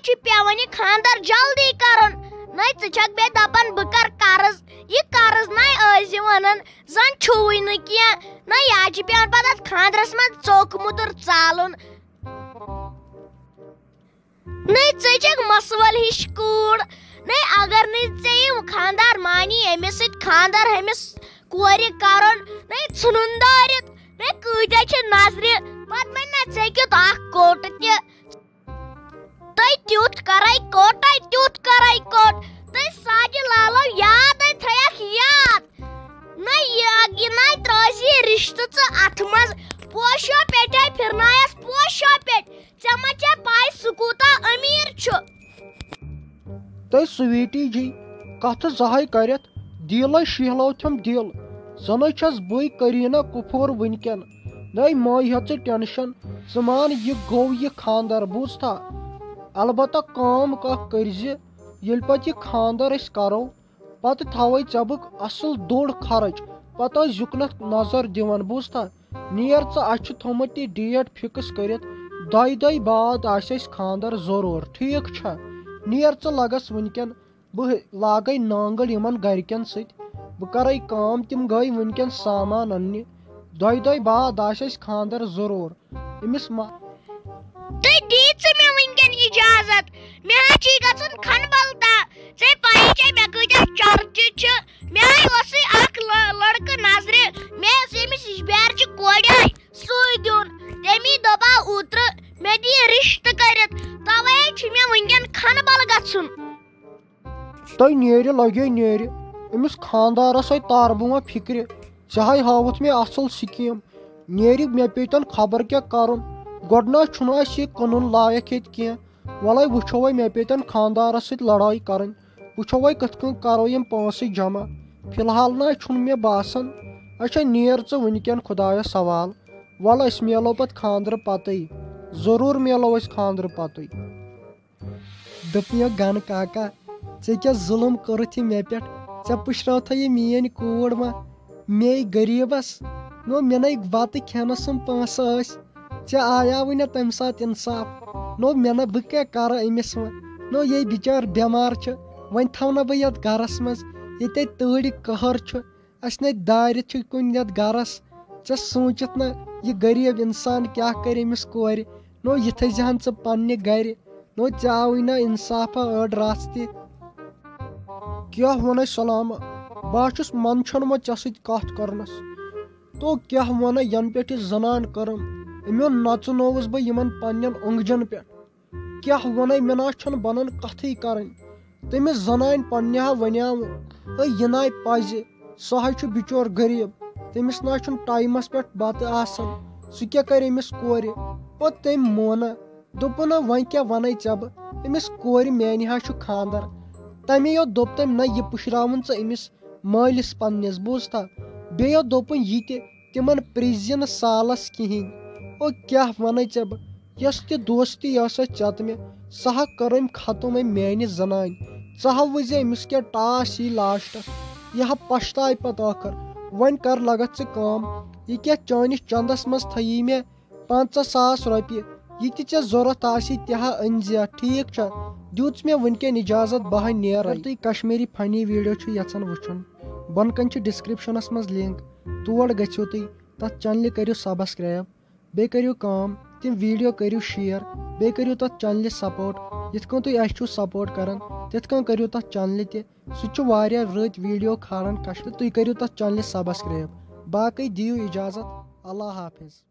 کیٛازِ پیوان یہِ خاندر جلدی کرُن نَے ژٕ چھکھ بیٚیہِ دپان بہٕ کر قرض یہِ قرض نَے ٲسۍ ونان زن چھُوٕے نہٕ کینٛہہ نَے یا چھِ پیوان پتہٕ اتھ خاندرس منٛز ژوٚک مُدُر ژالُن نَے ژٕ چھکھ مسوَل ہِش کوٗر نَے اگر نہٕ ژےٚ یِم خاندار مانی أمِس سۭتۍ خاندر أمِس کورِ کرُن نَے ژھٕنُن دٲرِتھ نَے کۭتیاہ چھِ نظرِ پتہٕ وۄنۍ نہ ژےٚ کیُتھ اکھ کوٚٹ تہِ تۄہہِ تیُتھ کرے کوٹے تیُتھ کرے کوٚٹ تۄہہِ ساجہِ لالو یاد تھٲیکھ یاد نہ یہِ نَے ترٛٲوزِ یہِ رِشتہٕ ژٕ اتھٕ منٛز پوشو پیٹے پھرنایس پوشو پیٹھ ژےٚ ما چھےٚ پاے سُہ کوٗتاہ أمیٖر چھُ تۄہہِ سویٖٹی جی کتھٕ زہے کرتھ دیٖلے شہلوتھم دِل زنٕے چھس بٕے کریٖنا کپوٗر وٕنکٮ۪ن نَے مٲے ہیٚژ ژٕ ٹٮ۪نشن ژٕ مان یہِ گوٚو یہِ خاندر بوٗزتھا البتہ کٲم کانٛہہ کٔرزِ ییٚلہِ پتہٕ یہِ خاندر أسۍ کرو پتہٕ تھوے ژےٚ بہٕ اصل دوٚر خرٕچ پتہٕ ٲسۍ یُکنتھ نظر دِوان بوٗزتھا نیر ژٕ اسہِ چھُ تھوٚمُت یہِ ڈیٹ فِکٕس کٔرِتھ 2 دۄہ بعد آسہِ اَسہِ خاندر ضروٗر ٹھیٖک چھا نیر ژٕ لگس وٕنکٮ۪ن بہٕ لاگے نانگٕل یِمن گرِکٮ۪ن سۭتۍ بہٕ کرے کٲم تِم گٔے وٕنکٮ۪ن سامان اننہِ 2 دۄہ بعد آسہِ اَسہِ خاندر ضروٗر أمِس ما تُہۍ دِیِو ژٕ مےٚ وٕنکٮ۪ن اِجازت مےٚ حظ چھُے گژھُن کھنبل ژےٚ پایی چھے مےٚ کۭتیاہ چرچہِ چھِ مےٚ حظ اوسُے اکھ لڑکہٕ نظرِ مےٚ اوس أمِس یژبارچہِ کورِ سُے دیُن تٔمی دوٚپا اوترٕ مےٚ دِ یہِ رِشتہٕ کٔرِتھ توے حظ چھُ مےٚ وٕنکٮ۪ن کھنبل گژھُن تۄہہِ نیرِ لگے نیرِ أمِس خاندارس آے تاربوٗنہ فِکرِ ژےٚ ہاے ہاوُتھ مےٚ اصل سکیٖم نیرِ مےٚ پیٚتن خبر کیٛاہ کرُن گۄڈٕ نہ چھُنہٕ اسہِ یہِ کٕنُن لایق ییٚتہِ کینٛہہ وَلے وٕچھو وۄنۍ مےٚ پیٚتن خاندارس سۭتۍ لڑٲے کرٕنۍ وٕچھو وۄنۍ کِتھ کٔنۍ کرو یِم پونٛسہٕ جمع فِلحال نہ چھُنہٕ مےٚ باسان اچھا نیر ژٕ وٕنکٮ۪ن خۄدایس حوال وَلہٕ أسۍ میلو پتہٕ خاندرٕ پتے ضروٗر میلو أسۍ خاندرٕ پتے دوٚپ مےٚ گنہٕ کاکا ژےٚ کیٛاہ ظُلُم کوٚرُتھ یہِ مےٚ پٮ۪ٹھ ژےٚ پُشراوتھے یہِ میٲنۍ کوٗر ما مے غریٖبس نو مےٚ نَے بتہٕ کھٮ۪نس یِم پونٛسہٕ ٲسۍ ژےٚ آیاوٕے نہ تمہِ ساتہٕ انصاف نو مےٚ نہ بہٕ کیٛاہ کرٕ أمِس وۄنۍ نو یے بِچٲر بٮ۪مار چھِ وۄنۍ تھاو نہ بہٕ یتھ گرس منٛز ییٚتہِ تۭرِ قہر چھُ اسہِ نَے دارِ چھِ کُنہِ یتھ گرس ژےٚ سوٗنٛچِتھ نہ یہِ غریٖب انسان کیٛاہ کرِ أمِس کورِ نو یہِ تھٲیزِہن ژٕ پننہِ گرِ نو ژےٚ آوٕے نہ انصافا أڑ رژھ تہِ کیٛاہ ونے سلامہ بہٕ ہا چھُس منٛدچھومُت ژےٚ سۭتۍ کتھ کرنس تو کیٛاہ ونے ینہٕ پٮ۪ٹھ یہِ زنان کٔرٕم أمیُن نژنووُس بہٕ یِمن پننٮ۪ن اوٚنٛگجن پٮ۪ٹھ کیٛاہ ونے مےٚ نہ چھنہٕ بنان کتھٕے کرٕنۍ تٔمِس زنانہِ پننہِ ہا ونیاوُ یہِ ناے پزِ سُہ ہا چھُ بِچور غریٖب تٔمِس نہ چھُنہٕ ٹایمس پٮ۪ٹھ بتہٕ آسان سُہ کیٛاہ کرِ أمِس کورِ پتہٕ تٔمۍ مونہٕ دوٚپُن وۄنۍ کیٛاہ ونے ژےٚ بہٕ أمِس کورِ میانہِ ہا چھُ خاندر تمے یوت دوٚپ تٔمۍ نہ یہِ پُشراوُن ژٕ أمِس مٲلِس پننِس بوٗزتھا بیٚیہِ یوت دوٚپُن یہِ تہِ تِمن پرٛزِ نہٕ سالس کِہینۍ کیٛاہ ونے ژےٚ بہٕ یۄس تہِ دوستی ٲس اسہِ ژےٚ تہٕ مےٚ سۄ ہا کٔر أمۍ ختم أمۍ میانہِ زنانہِ ژٕ ہا وٕچھ زِ أمِس کیٛاہ ٹاس یی لاسٹس یہِ ہا پشتاے پتہٕ ٲخر وۄنۍ کر لگتھ ژٕ کٲم یہِ کیٛاہ چٲنِس چندس منٛز تھٲیی مےٚ 50,000 رۄپیہِ یہِ تہِ ژےٚ ضروٗرت آسی تہِ ہا أنۍ زِ ٹھیٖک چھا دیُت مےٚ وٕنکٮ۪ن اِجازت بہٕ ہا نیرٕ تُہۍ کشمیٖری فنی ویٖڈیو چھُ یژھان وٕچھُن بۄنہٕ کنۍ چھِ ڈسکرپشنس منٛز لِنک تور گٔژھِو تُہۍ تتھ چنلہِ کٔرِو سبسکرایب بیٚیہِ کٔرِو کٲم تِم ویٖڈیو کٔرِو شیر بیٚیہِ کٔرِو تتھ چنلہِ سپوٹ یِتھ کٔنۍ تُہۍ اسہِ چھُو سپوٹ کران تِتھ کٔنۍ کٔرِو تتھ چنلہِ تہِ سُہ تہِ چھُ واریاہ رٕتۍ ویٖڈیو کھالان تُہۍ کٔرِو تتھ چنلہِ سبسکرایب باقٕے دِیِو اِجازت اللہ حافظ